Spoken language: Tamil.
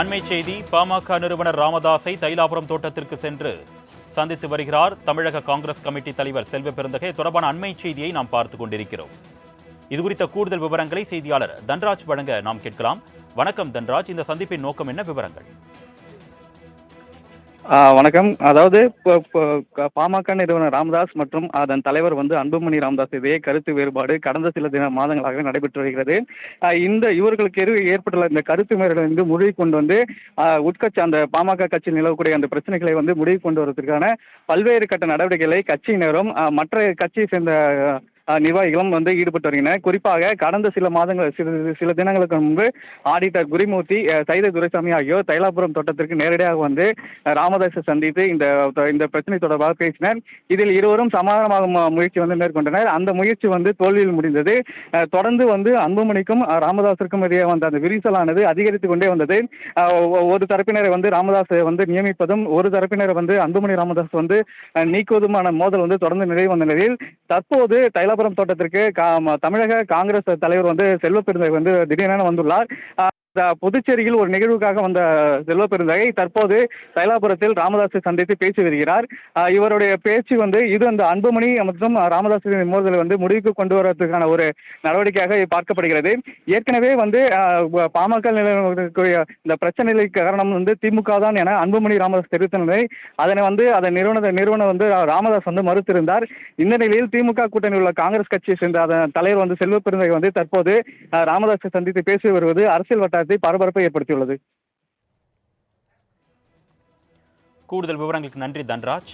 அண்மை செய்தி. பாமக நிறுவனர் ராமதாஸை தைலாபுரம் தோட்டத்திற்கு சென்று சந்தித்து வருகிறார் தமிழக காங்கிரஸ் கமிட்டி தலைவர் செல்வ பெருந்தகை. தொடர்பான அண்மை செய்தியை நாம் பார்த்துக் கொண்டிருக்கிறோம். இதுகுறித்த கூடுதல் விவரங்களை செய்தியாளர் தன்ராஜ் வழங்க நாம் கேட்கலாம். வணக்கம் தன்ராஜ், இந்த சந்திப்பின் நோக்கம் என்ன, விவரங்கள்? வணக்கம். அதாவது பாமக நிறுவனர் ராமதாஸ் மற்றும் அதன் தலைவர் அன்புமணி ராமதாஸ் இடையே கருத்து வேறுபாடு கடந்த சில மாதங்களாக நடைபெற்று வருகிறது. இந்த இவர்களுக்கு ஏற்பட்டுள்ள இந்த கருத்து வேறுபாடு முடிவு கொண்டு உட்கட்சி அந்த பாமக கட்சி நிலவக்கூடிய அந்த பிரச்சனைகளை முடிவு கொண்டு வருவதற்கான பல்வேறு கட்ட நடவடிக்கைகளை கட்சியினரும் மற்ற கட்சியை சேர்ந்த நிர்வாகிகளும் ஈடுபட்டு வருகின்றனர். குறிப்பாக கடந்த சில தினங்களுக்கு முன்பு ஆடிட்டர் குருமூர்த்தி, சைத துரைசாமி ஆகியோர் தைலாபுரம் தோட்டத்திற்கு நேரடியாக ராமதாஸை சந்தித்து இந்த பிரச்சனை தொடர்பாக பேசினர். இதில் இருவரும் சமாதானமாக முயற்சி மேற்கொண்டனர். அந்த முயற்சி தோல்வியில் முடிந்தது. தொடர்ந்து அன்புமணிக்கும் ராமதாஸிற்கும் இடையே அந்த விரிசலானது அதிகரித்துக் கொண்டே வந்தது. ஒரு தரப்பினரை ராமதாஸை நியமிப்பதும் ஒரு திறப்பினரை அன்புமணி ராமதாஸ் நீக்குவதுமான மோதல் தொடர்ந்து நிலை வந்த நிலையில் தற்போது தைலாபுரம் தோட்டத்திற்கு தமிழக காங்கிரஸ் தலைவர் செல்வ பெருந்தகை திடீரென வந்துள்ளார். புதுச்சேரியில் ஒரு நிகழ்வுக்காக வந்த செல்வ பெருந்தகை தற்போது தைலாபுரத்தில் ராமதாஸை சந்தித்து பேசி வருகிறார். இவருடைய பேச்சு இது அந்த அன்புமணி மற்றும் ராமதாஸின் மோதலை முடிவுக்கு கொண்டு வருவதற்கான ஒரு நடவடிக்கையாக பார்க்கப்படுகிறது. ஏற்கனவே பாமக இந்த பிரச்சனைக்கு காரணம் திமுக தான் என அன்புமணி ராமதாஸ் தெரிவித்த நிலை அதனை அதன் நிறுவனம் ராமதாஸ் மறுத்திருந்தார். இந்த நிலையில் திமுக கூட்டணியில் உள்ள காங்கிரஸ் கட்சியை சேர்ந்த அதன் தலைவர் செல்வ பெருந்தகை தற்போது ராமதாஸை சந்தித்து பேசி வருவது அரசியல் வட்டாரத்தை பரபரப்பை ஏற்படுத்தியுள்ளது. கூடுதல் விவரங்களுக்கு நன்றி தன்ராஜ்.